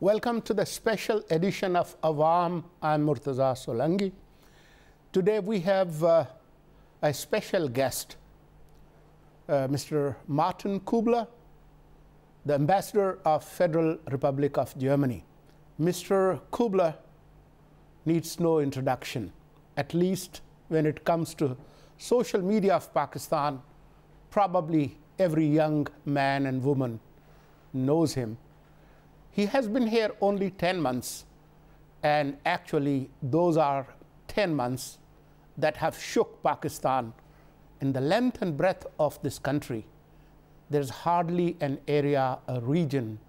Welcome to the special edition of Awaam. I'm Murtaza Solangi. Today we have a special guest, Mr. Martin Kubler, the Ambassador of Federal Republic of Germany. Mr. Kubler needs no introduction, at least when it comes to social media of Pakistan. Probably every young man and woman knows him. He has been here only 10 months, and actually those are 10 months that have shook Pakistan in the length and breadth of this country. There's hardly an area, a region,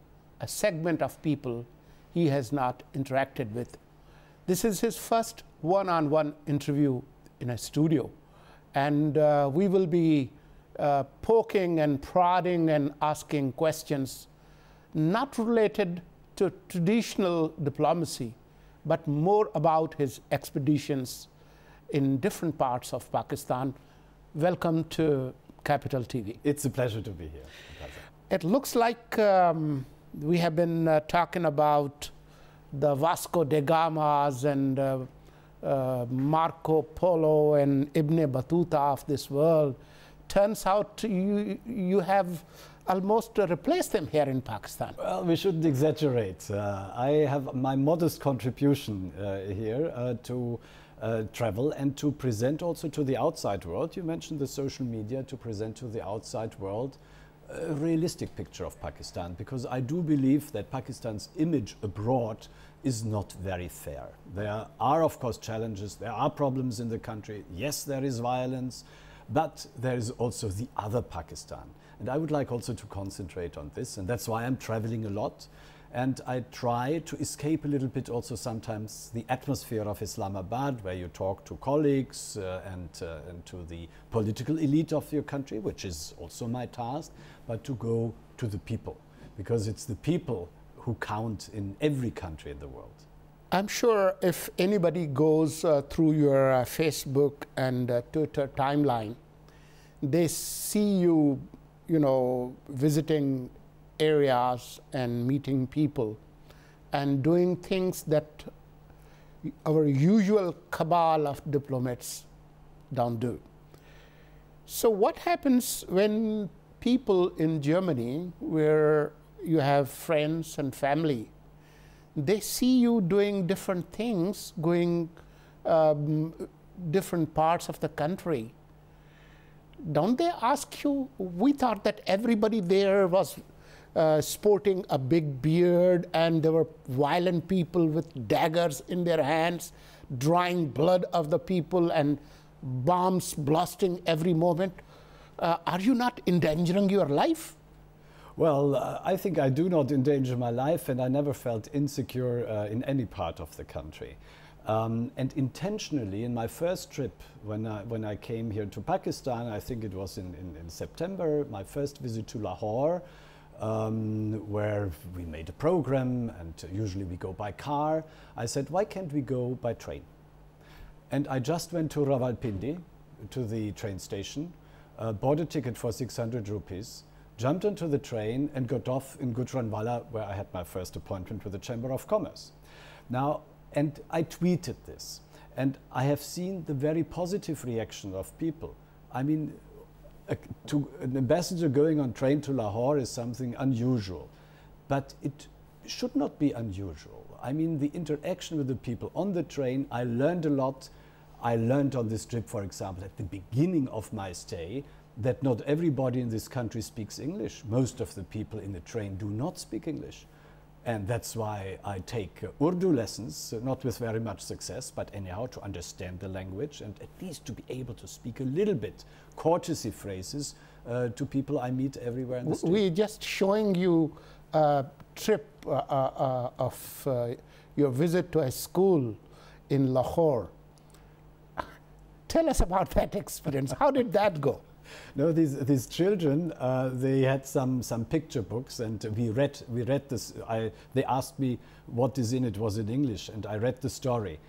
a segment of people he has not interacted with. This is his first one-on-one interview in a studio, and we will be poking and prodding and asking questions not related to traditional diplomacy, but more about his expeditions in different parts of Pakistan. Welcome to Capital TV. It's a pleasure to be here. It looks like we have been talking about the Vasco da Gamas and Marco Polo and Ibn Battuta of this world. Turns out you have almost replaced them here in Pakistan. Well, we shouldn't exaggerate. I have my modest contribution here to travel and to present also to the outside world. You mentioned the social media, to present to the outside world a realistic picture of Pakistan, because I do believe that Pakistan's image abroad is not very fair. There are, of course, challenges. There are problems in the country. Yes, there is violence, but there is also the other Pakistan. And I would like also to concentrate on this, and that's why I'm traveling a lot. And I try to escape a little bit also sometimes the atmosphere of Islamabad, where you talk to colleagues and to the political elite of your country, which is also my task, but to go to the people, because it's the people who count in every country in the world. I'm sure if anybody goes through your Facebook and Twitter timeline, they see you, visiting areas and meeting people and doing things that our usual cabal of diplomats don't do. So what happens when people in Germany, where you have friends and family, they see you doing different things, going different parts of the country? Don't they ask you, we thought that everybody there was sporting a big beard and there were violent people with daggers in their hands, drawing blood of the people and bombs blasting every moment. Are you not endangering your life? Well, I think I do not endanger my life, and I never felt insecure in any part of the country. And intentionally, in my first trip, when I came here to Pakistan, I think it was in September, my first visit to Lahore, where we made a program, and usually we go by car. I said, why can't we go by train? And I just went to Rawalpindi, to the train station, bought a ticket for 600 rupees, jumped onto the train and got off in Gujranwala, where I had my first appointment with the Chamber of Commerce. Now, and I tweeted this, and I have seen the very positive reaction of people. I mean, an ambassador going on train to Lahore is something unusual, but it should not be unusual. I mean, the interaction with the people on the train, I learned a lot. I learned on this trip, for example, at the beginning of my stay, that not everybody in this country speaks English. Most of the people in the train do not speak English. And that's why I take Urdu lessons, not with very much success, but anyhow to understand the language and at least to be able to speak a little bit courtesy phrases to people I meet everywhere in the street. We're just showing you a trip of your visit to a school in Lahore. Tell us about that experience. How did that go? No, these children, they had some picture books, and we read this. They asked me what is in it, was in English, and I read the story.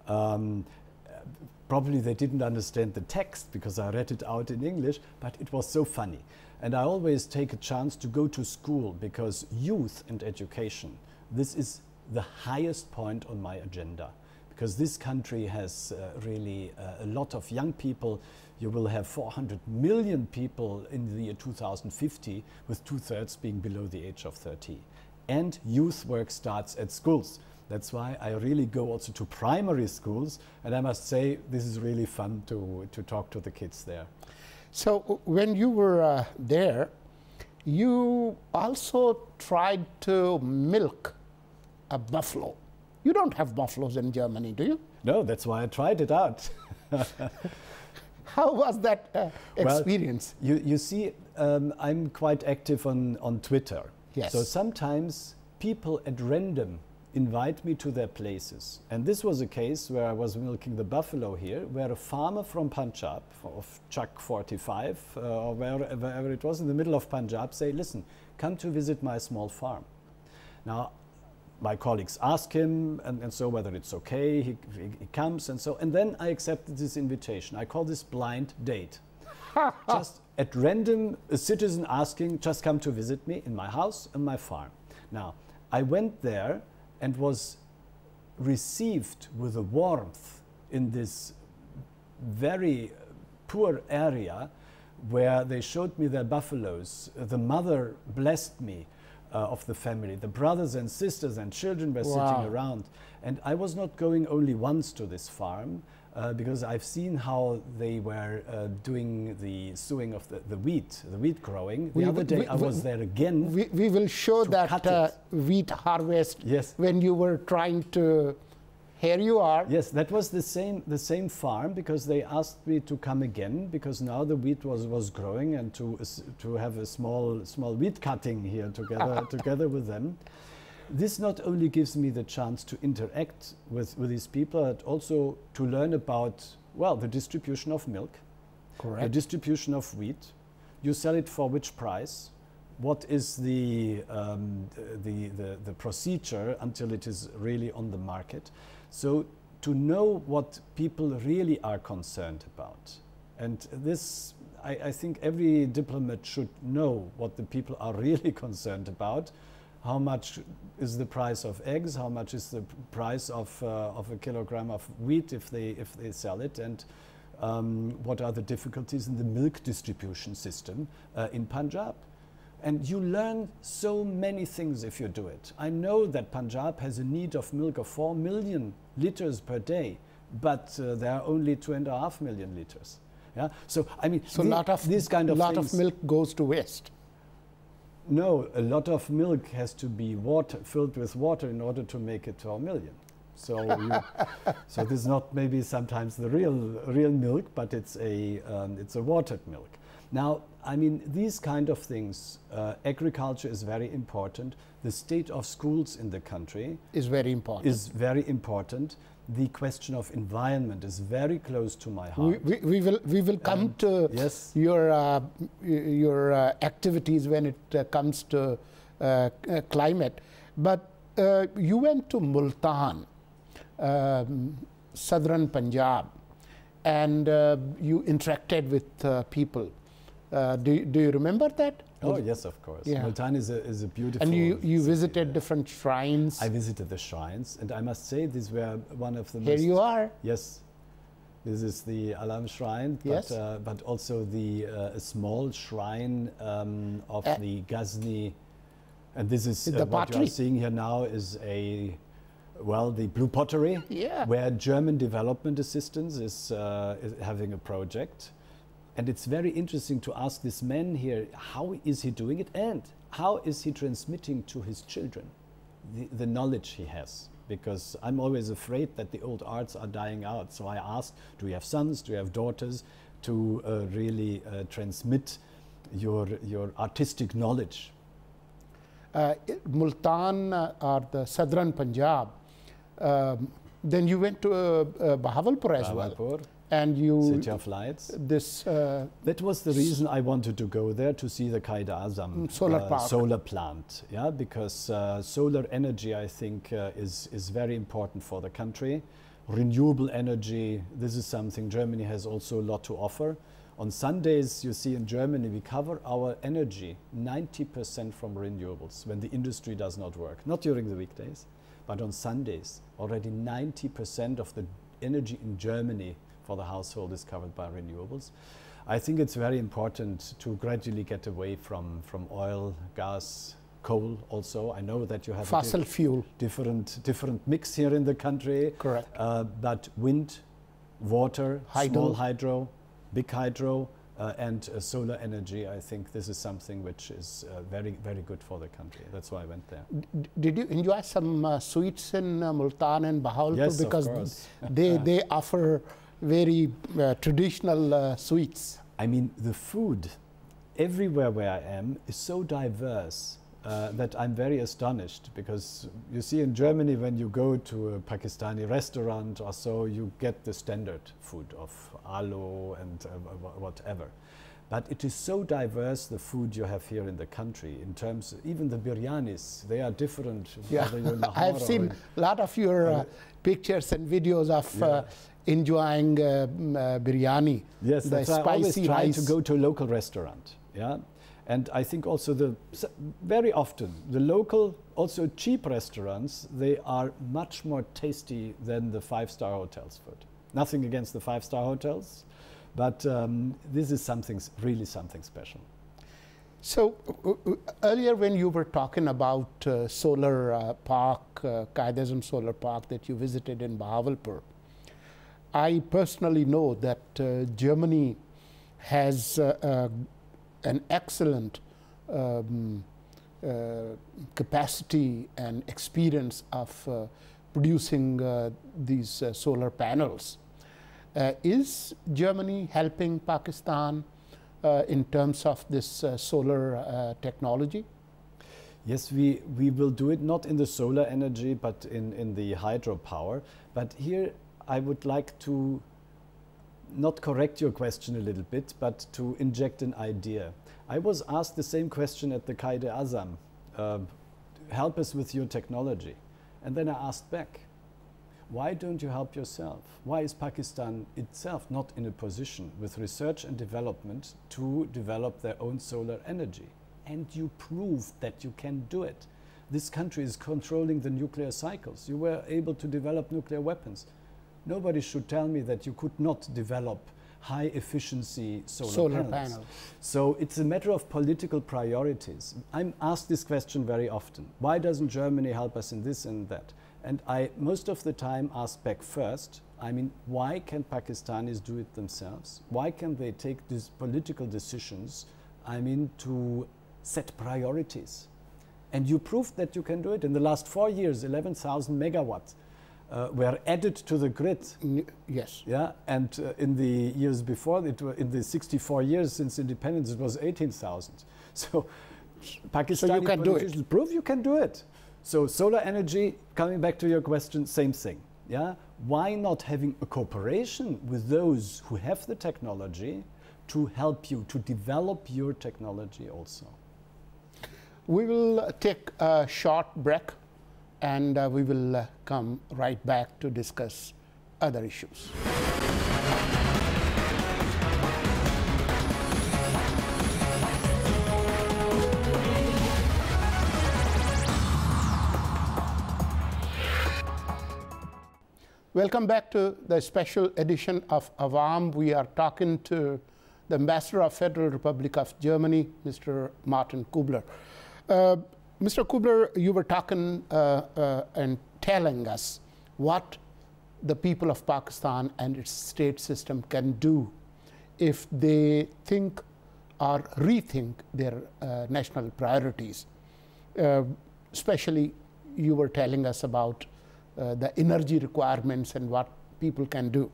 Probably they didn't understand the text because I read it out in English, but it was so funny. And I always take a chance to go to school, because youth and education, this is the highest point on my agenda, because this country has really a lot of young people. You will have 400 million people in the year 2050, with 2/3 being below the age of 30. And youth work starts at schools. That's why I really go also to primary schools, and I must say this is really fun to talk to the kids there. So when you were there, you also tried to milk a buffalo. You don't have buffaloes in Germany, do you? No, that's why I tried it out. How was that experience? Well, you see, I'm quite active on Twitter. Yes. So sometimes people at random invite me to their places. And this was a case where I was milking the buffalo here, where a farmer from Punjab, of Chak 45, or wherever it was in the middle of Punjab, say, listen, come to visit my small farm. Now, my colleagues ask him, and so whether it's okay, he comes, and then I accepted this invitation. I call this blind date. Just at random, a citizen asking, just come to visit me in my house and my farm. Now, I went there and was received with a warmth in this very poor area where they showed me their buffaloes. The mother blessed me of the family. The brothers and sisters and children were sitting around. And I was not going only once to this farm, because I've seen how they were doing the sowing of the wheat growing. The other day I was there again. We will show that wheat harvest when you were trying to. Here you are. Yes, that was the same farm, because they asked me to come again, because now the wheat was growing, and to have a small wheat cutting here together with them. This not only gives me the chance to interact with these people, but also to learn about, well, the distribution of milk, the distribution of wheat. You sell it for which price? What is the procedure until it is really on the market? So to know what people really are concerned about. And this, I think every diplomat should know what the people are really concerned about. How much is the price of eggs? How much is the price of a kilogram of wheat if they sell it? And what are the difficulties in the milk distribution system in Punjab? And you learn so many things if you do it. I know that Punjab has a need of milk of 4 million liters per day, but there are only 2.5 million liters. Yeah? So I mean, so this kind of lot of milk goes to waste. No, a lot of milk has to be filled with water in order to make it 12 million. So, so this is not maybe sometimes the real milk, but it's a watered milk. Now, I mean, these kind of things, agriculture is very important. The state of schools in the country is very important. The question of environment is very close to my heart. We will come to your activities when it comes to climate. But you went to Multan, southern Punjab, and you interacted with people. Do you remember that? Oh yes, of course. Yeah. Multan is a beautiful. And you visited different shrines. I visited the shrines, and I must say these were one of the most. Here you are. Yes, this is the Awaam shrine, but also the small shrine of the Ghazni, and this is what you are seeing here now is the blue pottery, where German development assistance is having a project. And it's very interesting to ask this man here, how is he doing it, and how is he transmitting to his children the knowledge he has? Because I'm always afraid that the old arts are dying out. So I asked, do you have sons, do you have daughters, to really transmit your artistic knowledge? Multan or the southern Punjab. Then you went to Bahawalpur as well. And you City of Lights. That was the reason I wanted to go there, to see the Qaid-e-Azam solar plant. Yeah, because solar energy, I think, is very important for the country. Renewable energy, this is something Germany has also a lot to offer. On Sundays, you see in Germany, we cover our energy 90% from renewables when the industry does not work. Not during the weekdays, but on Sundays. Already 90% of the energy in Germany for the household is covered by renewables. I think it's very important to gradually get away from oil, gas, coal also. I know that you have fossil fuel. Different mix here in the country. Correct. But wind, water, small hydro, big hydro, and solar energy, I think this is something which is very, very good for the country. That's why I went there. Did you enjoy some sweets in Multan and Bahawalpur? Yes, because of course. they offer very traditional sweets. I mean, the food everywhere where I am is so diverse that I'm very astonished, because you see in Germany, when you go to a Pakistani restaurant or so, you get the standard food of aloo and whatever. But it is so diverse, the food you have here in the country, in terms, even the biryanis, they are different. Yeah, I have seen a lot of your pictures and videos of enjoying biryani. Yes, the that's why I always spicy try rice. to go to a local restaurant. Yeah. And I think also very often the local, also cheap restaurants, they are much more tasty than the five-star hotels food. Nothing against the five-star hotels, but this is really something special. So earlier when you were talking about solar park, Qaid-e-Azam Solar Park that you visited in Bahawalpur, I personally know that Germany has an excellent capacity and experience of producing these solar panels. Is Germany helping Pakistan in terms of this solar technology? Yes, we will do it, not in the solar energy, but in the hydropower. But here I would like to not correct your question a little bit, but to inject an idea. I was asked the same question at the Qaid-e-Azam, help us with your technology. And then I asked back, why don't you help yourself? Why is Pakistan itself not in a position with research and development to develop their own solar energy? And you proved that you can do it. This country is controlling the nuclear cycles. You were able to develop nuclear weapons. Nobody should tell me that you could not develop high efficiency solar panels. So it's a matter of political priorities. I'm asked this question very often. Why doesn't Germany help us in this and that? And I most of the time ask back first, I mean, why can Pakistanis do it themselves? Why can they take these political decisions, I mean, to set priorities? And you proved that you can do it. In the last 4 years, 11,000 megawatts were added to the grid. Yes. Yeah, and in the years before, in the 64 years since independence, it was 18,000. So Pakistani you can do it. Prove you can do it. So solar energy, coming back to your question, same thing. Yeah, why not having a cooperation with those who have the technology to help you to develop your technology also? We will take a short break, and we will come right back to discuss other issues. Welcome back to the special edition of Awaam. We are talking to the Ambassador of Federal Republic of Germany, Mr. Martin Kubler. Mr. Kubler, you were talking and telling us what the people of Pakistan and its state system can do if they think or rethink their national priorities. Especially, you were telling us about the energy requirements and what people can do.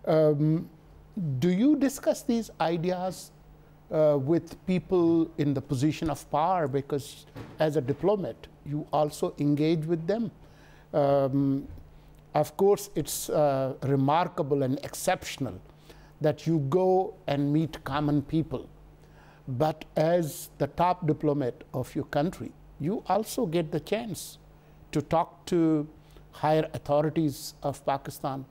Do you discuss these ideas with people in the position of power? Because as a diplomat, you also engage with them. Of course, it's remarkable and exceptional that you go and meet common people. But as the top diplomat of your country, you also get the chance to talk to higher authorities of Pakistan,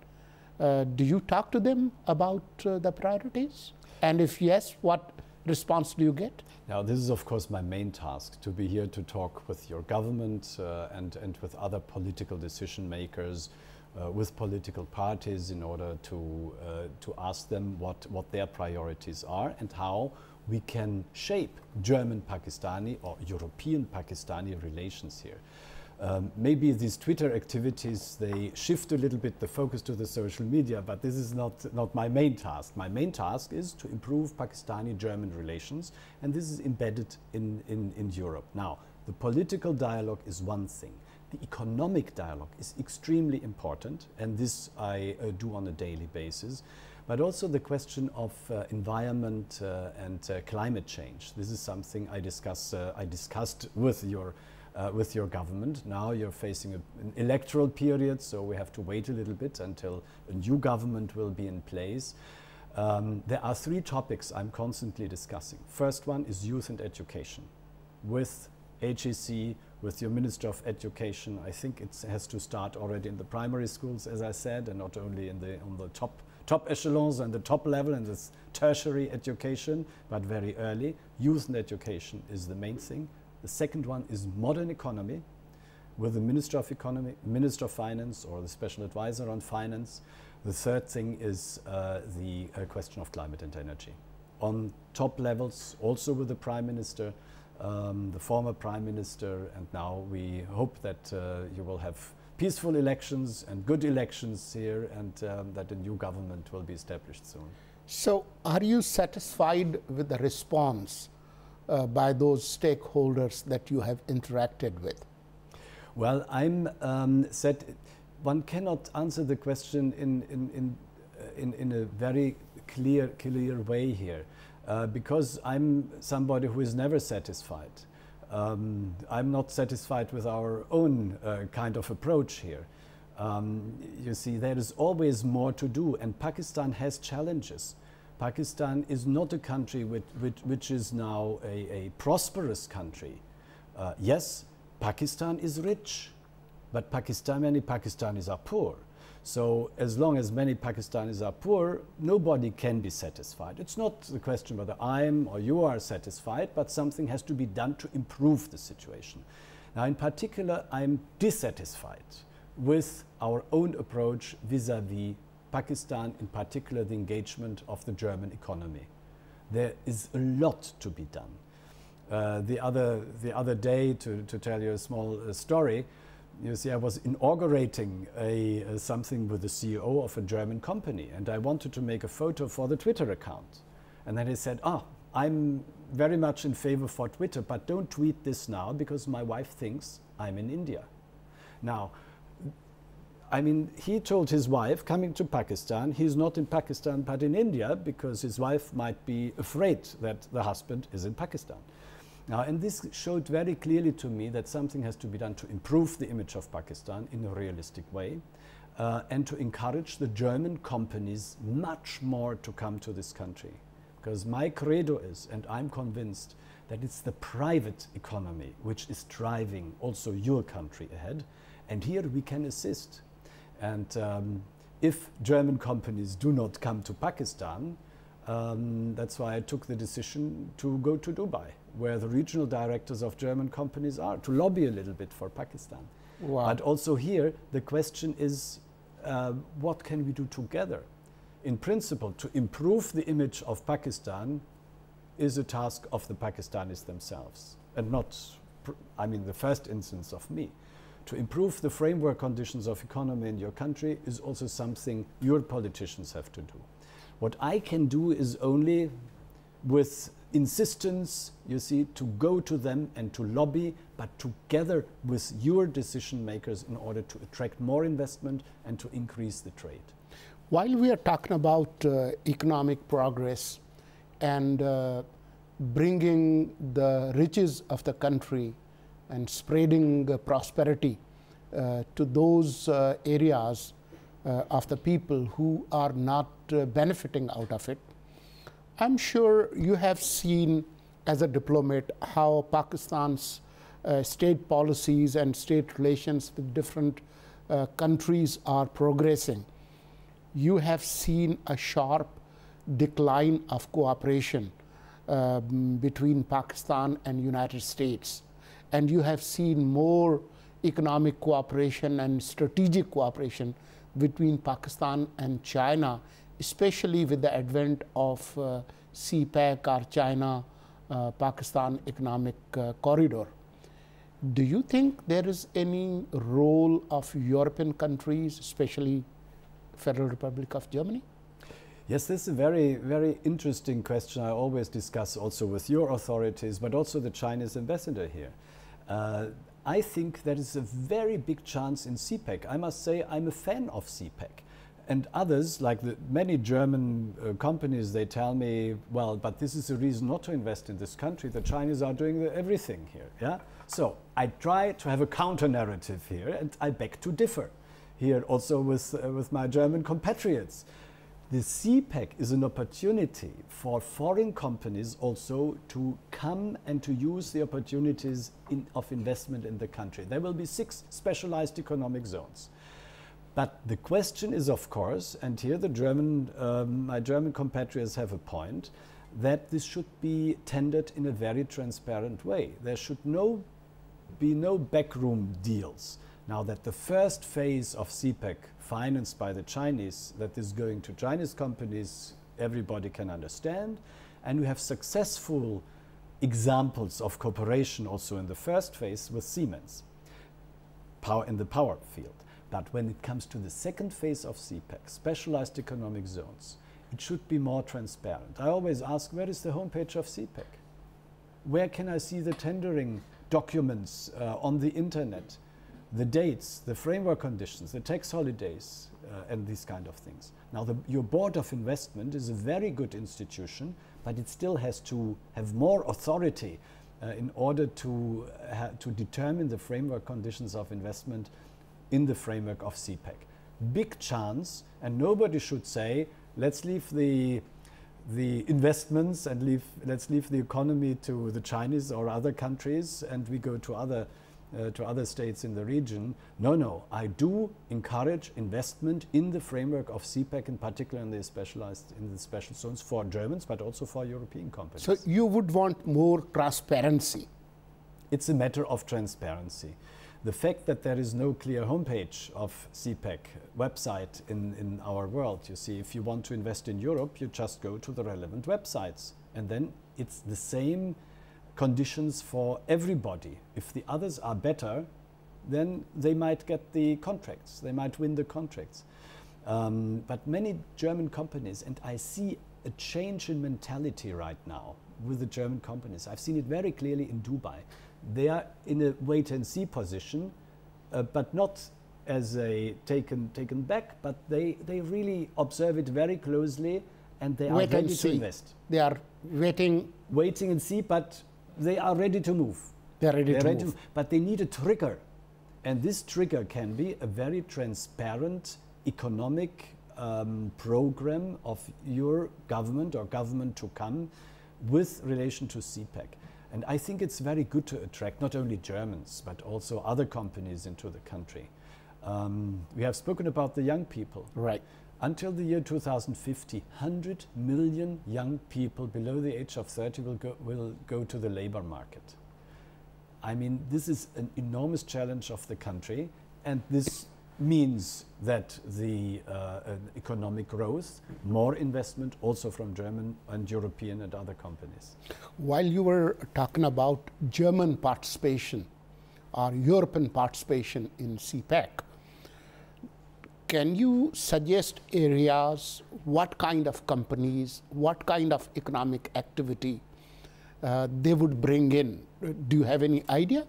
Do you talk to them about the priorities? And if yes, what response do you get? Now, this is of course my main task, to be here to talk with your government and with other political decision makers, with political parties, in order to ask them what their priorities are and how we can shape German-Pakistani or European-Pakistani relations here. Maybe these Twitter activities, they shift a little bit the focus to the social media, but this is not my main task. My main task is to improve Pakistani-German relations, and this is embedded in Europe. Now, the political dialogue is one thing. The economic dialogue is extremely important, and this I do on a daily basis. But also the question of environment and climate change. This is something I discussed with your government. Now you're facing an electoral period, so we have to wait a little bit until a new government will be in place. There are three topics I'm constantly discussing. First one is youth and education. With HEC, with your Minister of Education, I think it has to start already in the primary schools, as I said, and not only on the top echelons and the top level and this tertiary education, but very early. Youth and education is the main thing. The second one is modern economy, with the Minister of Economy, Minister of Finance, or the Special Advisor on Finance. The third thing is the question of climate and energy. On top levels, also with the Prime Minister, the former Prime Minister, and now we hope that you will have peaceful elections and good elections here, and that a new government will be established soon. So, are you satisfied with the response by those stakeholders that you have interacted with? Well, I'm one cannot answer the question in a very clear way here, because I'm somebody who is never satisfied. I'm not satisfied with our own kind of approach here. You see, there is always more to do, and Pakistan has challenges. Pakistan is not a country which is now a prosperous country. Yes, Pakistan is rich, but many Pakistanis are poor. So as long as many Pakistanis are poor, nobody can be satisfied. It's not the question whether I'm or you are satisfied, but something has to be done to improve the situation. Now, in particular, I'm dissatisfied with our own approach vis-à-vis Pakistan, in particular the engagement of the German economy. There is a lot to be done. The other day, to tell you a small story, you see, I was inaugurating something with the CEO of a German company, and I wanted to make a photo for the Twitter account. And then he said, I'm very much in favor for Twitter, but don't tweet this now because my wife thinks I'm in India. Now, I mean, he told his wife, coming to Pakistan, he's not in Pakistan but in India, because his wife might be afraid that the husband is in Pakistan. Now, and this showed very clearly to me that something has to be done to improve the image of Pakistan in a realistic way, and to encourage the German companies much more to come to this country. Because my credo is, and I'm convinced, that it's the private economy which is driving also your country ahead, and here we can assist. And if German companies do not come to Pakistan, that's why I took the decision to go to Dubai, where the regional directors of German companies are, to lobby a little bit for Pakistan. Wow. But also here, the question is, what can we do together? In principle, to improve the image of Pakistan is a task of the Pakistanis themselves, and not, I mean, the first instance of me. To improve the framework conditions of economy in your country is also something your politicians have to do. What I can do is only with insistence, you see, to go to them and to lobby, but together with your decision makers in order to attract more investment and to increase the trade. While we are talking about economic progress and bringing the riches of the country and spreading prosperity to those areas of the people who are not benefiting out of it, I'm sure you have seen as a diplomat how Pakistan's state policies and state relations with different countries are progressing. you have seen a sharp decline of cooperation between Pakistan and United States, and you have seen more economic cooperation and strategic cooperation between Pakistan and China, especially with the advent of CPEC or China-Pakistan Economic Corridor. Do you think there is any role of European countries, especially Federal Republic of Germany? Yes, this is a very, very interesting question. I always discuss also with your authorities, but also the Chinese ambassador here. I think there is a very big chance in CPEC. I must say I'm a fan of CPEC. And others, like many German companies, they tell me, well, but this is a reason not to invest in this country. The Chinese are doing everything here. Yeah? So I try to have a counter narrative here, and I beg to differ here also with my German compatriots. The CPEC is an opportunity for foreign companies also to come and to use the opportunities of investment in the country. There will be 6 specialized economic zones. But the question is, of course, and here the my German compatriots have a point, that this should be tendered in a very transparent way. There should be no backroom deals. Now that the first phase of CPEC, financed by the Chinese, that is going to Chinese companies, everybody can understand. And we have successful examples of cooperation also in the first phase with Siemens, in the power field. But when it comes to the second phase of CPEC, specialized economic zones, it should be more transparent. I always ask, where is the homepage of CPEC? Where can I see the tendering documents on the internet? The dates, the framework conditions, the tax holidays, and these kind of things. Now, your board of investment is a very good institution, but it still has to have more authority in order to determine the framework conditions of investment in the framework of CPEC. Big chance, and nobody should say, let's leave the investments and let's leave the economy to the Chinese or other countries, and we go to other states in the region. No, I do encourage investment in the framework of CPEC, in particular in the special zones for Germans, but also for European companies. So you would want more transparency? It's a matter of transparency. The fact that there is no clear homepage of CPEC website in our world, you see, if you want to invest in Europe, you just go to the relevant websites, and then it's the same conditions for everybody. If the others are better, then they might get the contracts, they might win the contracts. But many German companies, and I see a change in mentality right now with the German companies. I've seen it very clearly in Dubai. They are in a wait-and-see position, but not as a taken back, but they really observe it very closely, and they are ready to invest. They are waiting and see, but they are ready to move. They are ready to move. But they need a trigger, and this trigger can be a very transparent economic program of your government or government to come with relation to CPEC. And I think it's very good to attract not only Germans, but also other companies into the country. We have spoken about the young people. Right. Until the year 2050, 100 million young people below the age of 30 will go to the labor market. I mean, this is an enormous challenge of the country, and this means that the economic growth, more investment also from German and European and other companies. While you were talking about German participation or European participation in CPEC, can you suggest areas, what kind of companies, what kind of economic activity they would bring in? Do you have any idea?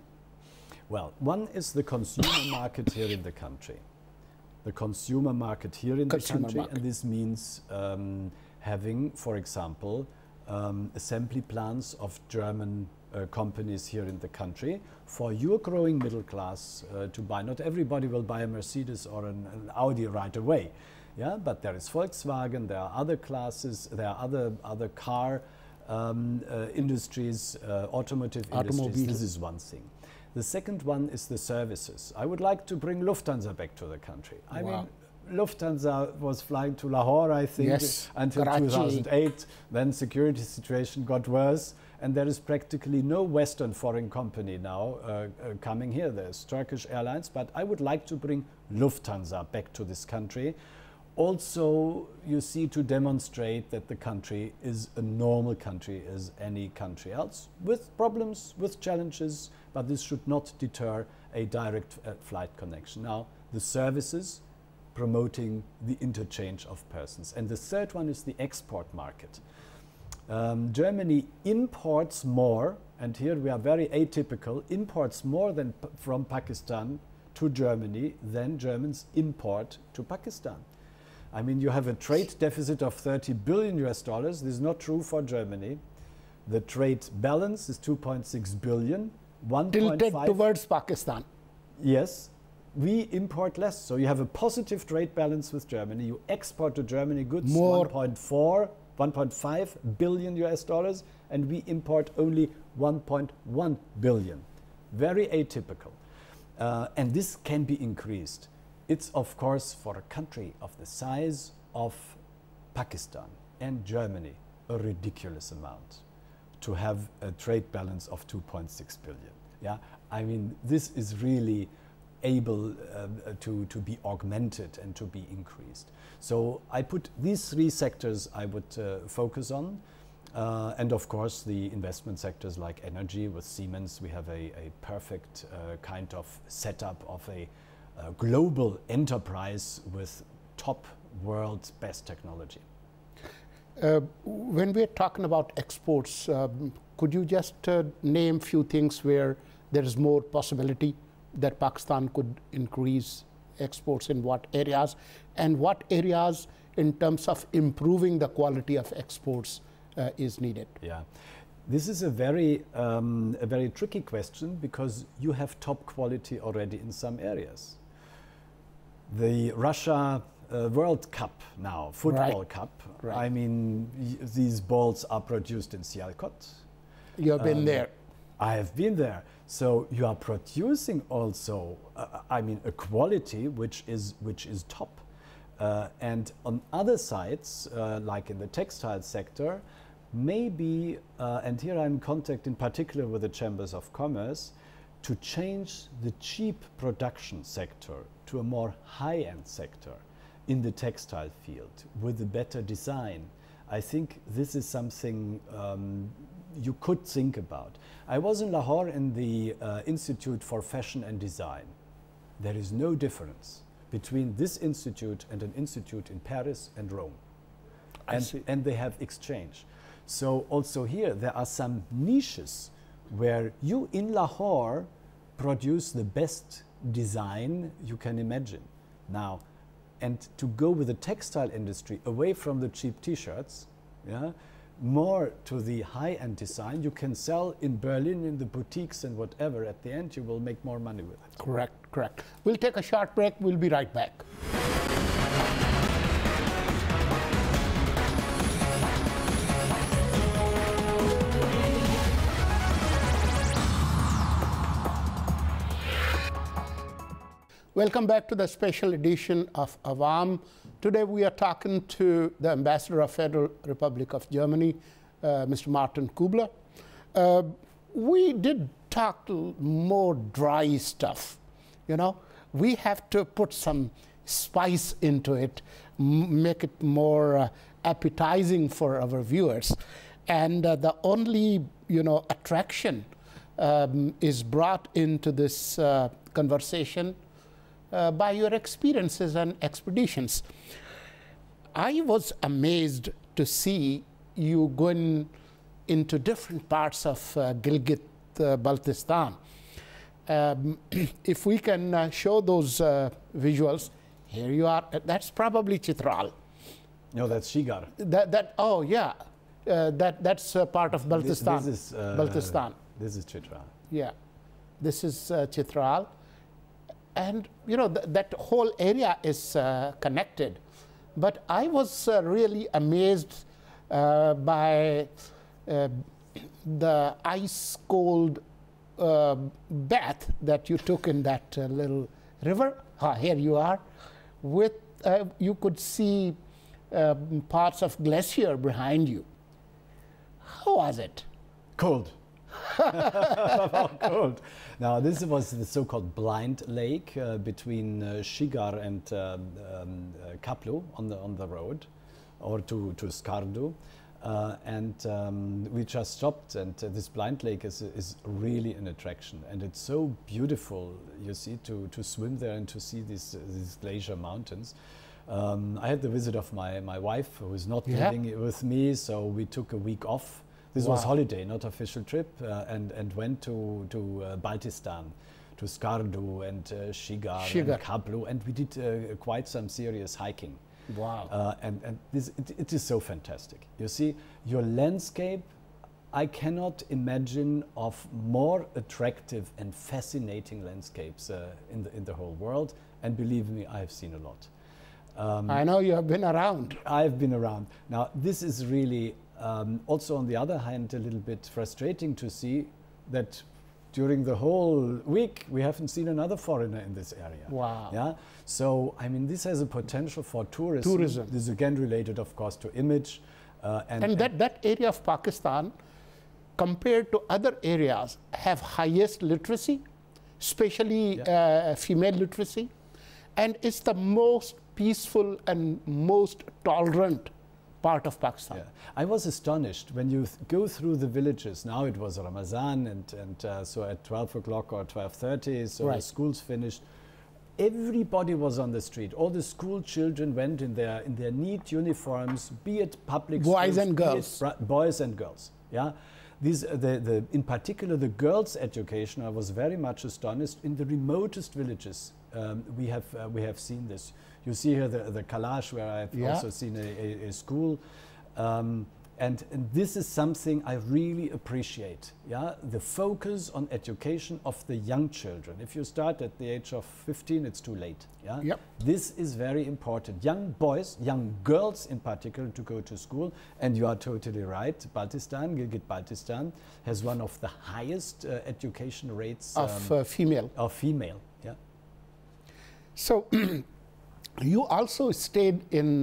Well, one is the consumer market here in the country. The consumer market here in the country, and this means having, for example, assembly plants of German companies here in the country for your growing middle class to buy. Not everybody will buy a Mercedes or an Audi right away, yeah. But there is Volkswagen, there are other classes, there are other car industries, automotive industries. This is one thing. The second one is the services. I would like to bring Lufthansa back to the country. I mean, Lufthansa was flying to Lahore, I think, yes, until Karachi. 2008. Then security situation got worse, and there is practically no Western foreign company now coming here. There's Turkish Airlines, but I would like to bring Lufthansa back to this country. Also, you see, to demonstrate that the country is a normal country as any country else, with problems, with challenges, but this should not deter a direct flight connection. Now, the services, promoting the interchange of persons. And the third one is the export market. Germany imports more, and here we are very atypical, imports more than from Pakistan to Germany than Germans import to Pakistan. I mean, you have a trade deficit of $30 billion. This is not true for Germany. The trade balance is 2.6 billion. Tilted towards Pakistan. Yes, we import less. So you have a positive trade balance with Germany. You export to Germany goods, 1.5 billion US dollars, and we import only 1.1 billion. Very atypical. And this can be increased. It's, of course, for a country of the size of Pakistan and Germany, a ridiculous amount to have a trade balance of 2.6 billion. Yeah, I mean, this is really able to be augmented and to be increased. So I put these three sectors I would focus on. And of course, the investment sectors like energy. With Siemens, we have a perfect kind of setup of a global enterprise with top world best technology. When we're talking about exports, could you just name few things where there is more possibility that Pakistan could increase exports, in what areas, and what areas in terms of improving the quality of exports is needed? Yeah, this is a very tricky question, because you have top quality already in some areas. The Russia World Cup now, football cup, I mean, these balls are produced in Sialkot. You have been there. I have been there. So you are producing also, I mean, a quality which is top. And on other sides, like in the textile sector, maybe, and here I'm in contact in particular with the Chambers of Commerce, to change the cheap production sector to a more high-end sector in the textile field with a better design. I think this is something you could think about. I was in Lahore in the Institute for Fashion and Design. There is no difference between this institute and an institute in Paris and Rome. And they have exchange. So also here there are some niches where you in Lahore produce the best design you can imagine. Now, and to go with the textile industry away from the cheap t-shirts, yeah, more to the high-end design you can sell in Berlin in the boutiques and whatever. At the end you will make more money with it. Correct, correct. We'll take a short break. We'll be right back. Welcome back to the special edition of Awaam. Today we are talking to the Ambassador of Federal Republic of Germany, Mr. Martin Kubler. We did talk more dry stuff. You know, we have to put some spice into it, make it more appetizing for our viewers. And the only, you know, attraction is brought into this conversation by your experiences and expeditions. I was amazed to see you going into different parts of Gilgit-Baltistan. If we can show those visuals, here you are. That's probably Chitral. No, that's Shigar. Oh yeah, that's part of Baltistan. Baltistan. This is Chitral. Yeah, this is Chitral. And you know, that whole area is connected. But I was really amazed by the ice-cold bath that you took in that little river. Here you are, with, you could see parts of glacier behind you. How was it? Cold. Cold. Now, this was the so-called blind lake between Shigar and Kaplu on the road, or to Skardu. We just stopped, and this blind lake is really an attraction, and it's so beautiful, you see, to swim there and to see these glacier mountains. I had the visit of my wife, who is not living with me, so we took a week off. This was holiday, not official trip, and went to Baltistan, to Skardu and Shigar and Kaplu, and we did quite some serious hiking. Wow. And it is so fantastic. You see, your landscape, I cannot imagine of more attractive and fascinating landscapes in the whole world, and believe me, I have seen a lot. I know you have been around. I've been around. Now, this is really also, on the other hand, a little bit frustrating to see that during the whole week we haven't seen another foreigner in this area. Wow. Yeah. So, I mean, this has a potential for tourism. This is again related, of course, to image. And that area of Pakistan, compared to other areas, have highest literacy, especially female literacy, and it's the most peaceful and most tolerant part of Pakistan. Yeah. I was astonished when you go through the villages. Now it was Ramadan, and so at 12 o'clock or 12:30, so the school's finished. Everybody was on the street. All the school children went in their neat uniforms, be it public boys schools, and girls. Boys and girls. Yeah, these in particular the girls' education. I was very much astonished. In the remotest villages, we have seen this. You see here the Kalash, where I've also seen a school. And this is something I really appreciate, the focus on education of the young children. If you start at the age of 15, it's too late. This is very important. Young boys, young girls in particular, to go to school. And you are totally right, Baltistan, Gilgit-Baltistan, has one of the highest education rates of female. Of female, yeah. So you also stayed in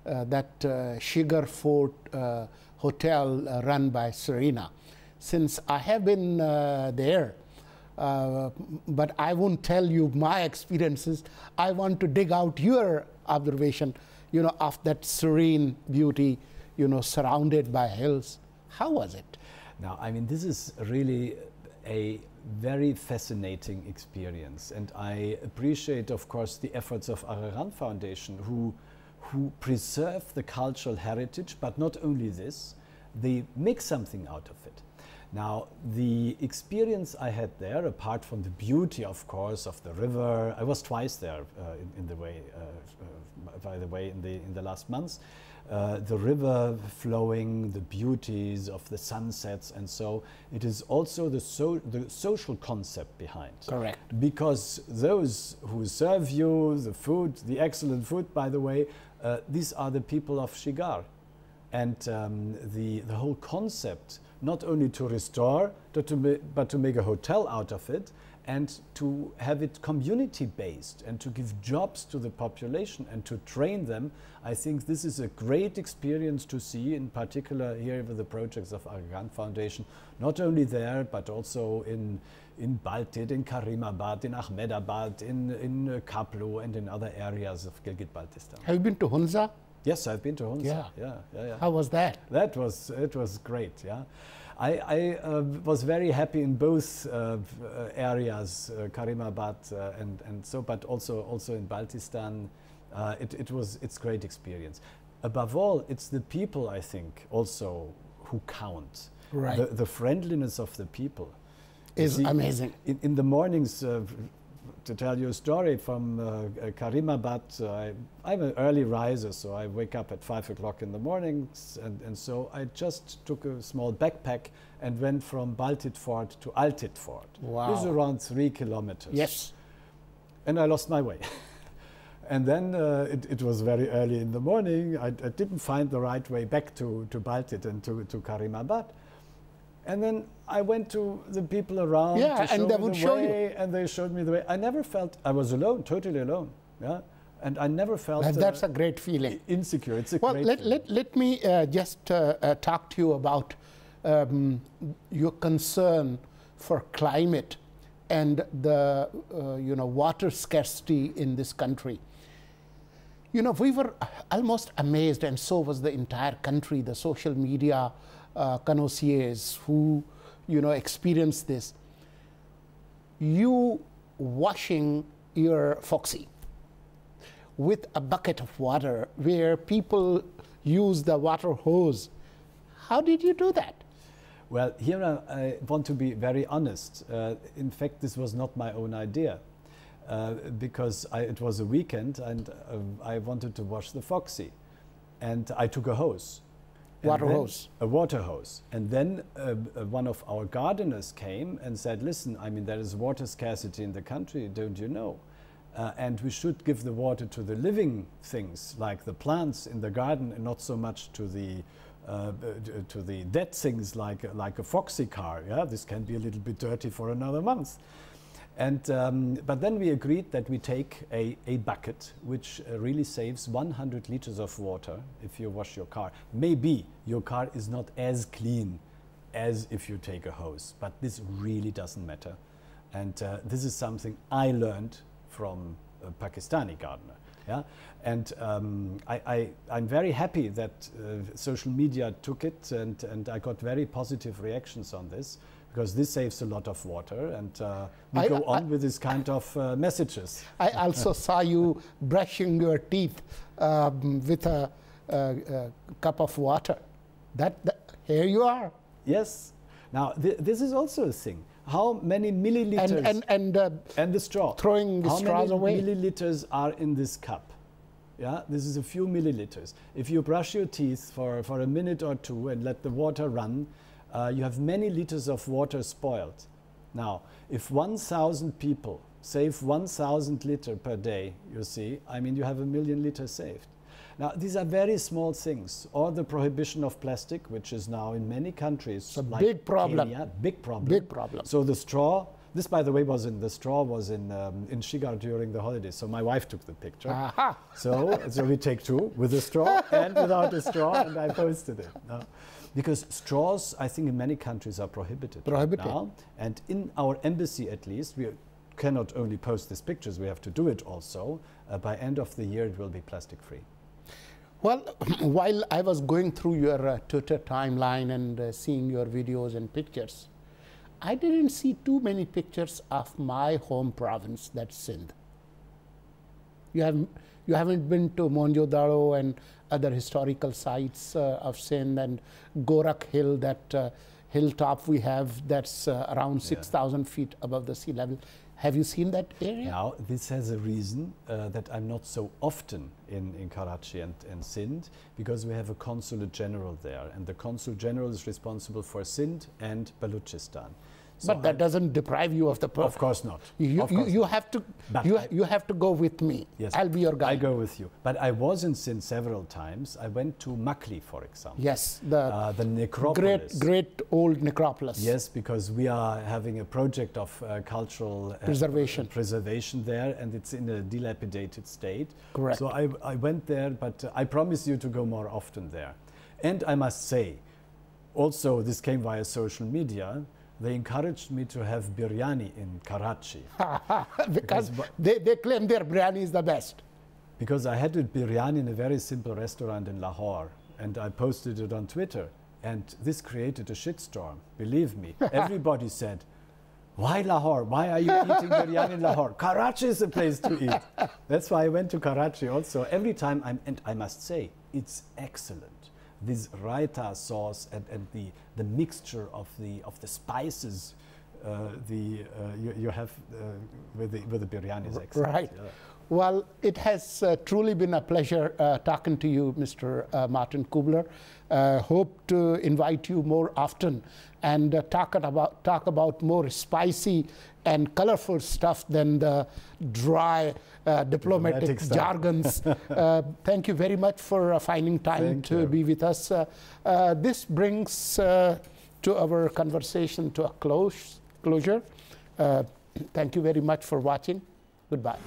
that Shigar Fort hotel run by Serena. Since I have been there, but I won't tell you my experiences. I want to dig out your observation, of that serene beauty, surrounded by hills. How was it? Now, I mean, this is really a very fascinating experience, and I appreciate, of course, the efforts of Araran Foundation, who preserve the cultural heritage, but not only this, they make something out of it. Now, the experience I had there, apart from the beauty, of course, of the river, I was twice there by the way, in the last months. The river flowing, the beauties of the sunsets, and so it is also the social concept behind. Correct. Because those who serve you the food, the excellent food, by the way, these are the people of Shigar, and the whole concept, not only to restore, but to make a hotel out of it, and to have it community-based, and to give jobs to the population and to train them. I think this is a great experience to see, in particular here with the projects of Araran Foundation, not only there, but also in Baltit, in Karimabad, in Ahmedabad, in Kaplu, and in other areas of Gilgit-Baltistan. Have you been to Hunza? Yes, I've been to Hunza. Yeah. How was that? It was great. Yeah, I was very happy in both areas, Karimabad and so, but also in Baltistan. It's great experience. Above all, it's the people, I think, also who count. Right. The friendliness of the people is amazing. In the mornings, to tell you a story from Karimabad, I'm an early riser, so I wake up at 5 o'clock in the mornings, and so I just took a small backpack and went from Baltit Fort to Altit Fort. Wow. This is around 3 kilometers. Yes. And I lost my way. And then it was very early in the morning. I didn't find the right way back to Baltit and to Karimabad. And then I went to the people around to show me the way, and they showed me the way. I never felt I was alone, totally alone. Yeah, And I never felt that's a great feeling. Insecure. It's a great feeling. Let me just talk to you about your concern for climate and the water scarcity in this country. You know, we were almost amazed, and so was the entire country, the social media connoisseurs who experienced this. You washing your Foxy with a bucket of water where people use the water hose. How did you do that? Well, here I want to be very honest. In fact, this was not my own idea because it was a weekend and I wanted to wash the Foxy. And I took a hose. Water hose? A water hose. And then one of our gardeners came and said, listen, I mean, there is water scarcity in the country, don't you know? And we should give the water to the living things, like the plants in the garden, and not so much to the dead things like a Foxy car. Yeah, this can be a little bit dirty for another month. And but then we agreed that we take a bucket which really saves 100 liters of water if you wash your car. Maybe your car is not as clean as if you take a hose, but this really doesn't matter. And this is something I learned from a Pakistani gardener. Yeah? And I'm very happy that social media took it, and I got very positive reactions on this, because this saves a lot of water, and we go on with this kind of messages. I also saw you brushing your teeth with a cup of water. Here you are. Yes. Now, this is also a thing. How many milliliters and the straw, throwing the straws away. How many milliliters are in this cup? Yeah, this is a few milliliters. If you brush your teeth for a minute or two and let the water run, you have many liters of water spoiled. Now, if 1,000 people save 1,000 liters per day, you see, I mean, you have 1 million liters saved. Now, these are very small things. Or the prohibition of plastic, which is now in many countries. It's a like big problem. Kenya, big problem. Big problem. So the straw, this, by the way, the straw was in Shigar during the holidays. So my wife took the picture. Aha. So we take two, with a straw and without a straw, and I posted it. Because straws, I think, in many countries are prohibited. Prohibited. Now. And in our embassy, at least, we cannot only post these pictures, we have to do it also. By end of the year, it will be plastic-free. Well, while I was going through your Twitter timeline and seeing your videos and pictures, I didn't see too many pictures of my home province, that's Sindh. You haven't been to Mohenjo-daro and other historical sites of Sindh, and Gorakh Hill, that hilltop we have that's around 6,000 feet above the sea level. Have you seen that area? Now, this has a reason that I'm not so often in Karachi and Sindh, because we have a consulate general there, and the consul general is responsible for Sindh and Balochistan. So but that doesn't deprive you of the Of course not. You have to go with me. Yes, I'll be your guide. I go with you. But I was in Sindh several times. I went to Makli, for example. Yes, the necropolis. Great old necropolis. Yes, because we are having a project of cultural preservation there, and it's in a dilapidated state. Correct. So I went there, but I promise you to go more often there. And I must say, also this came via social media, they encouraged me to have biryani in Karachi. because they claim their biryani is the best. Because I had a biryani in a very simple restaurant in Lahore, and I posted it on Twitter, and this created a shitstorm, believe me. Everybody said, why Lahore? Why are you eating biryani in Lahore? Karachi is the place to eat. That's why I went to Karachi also. Every time and I must say, it's excellent. This raita sauce and the mixture of the spices you have with the biryani is excellent. Right. Yeah. Well, it has truly been a pleasure talking to you, Mr. Martin Kubler. Hope to invite you more often and talk about more spicy and colorful stuff than the dry diplomatic jargons. Thank you very much for finding time to be with us. This brings to our conversation to a closure. Thank you very much for watching. Goodbye.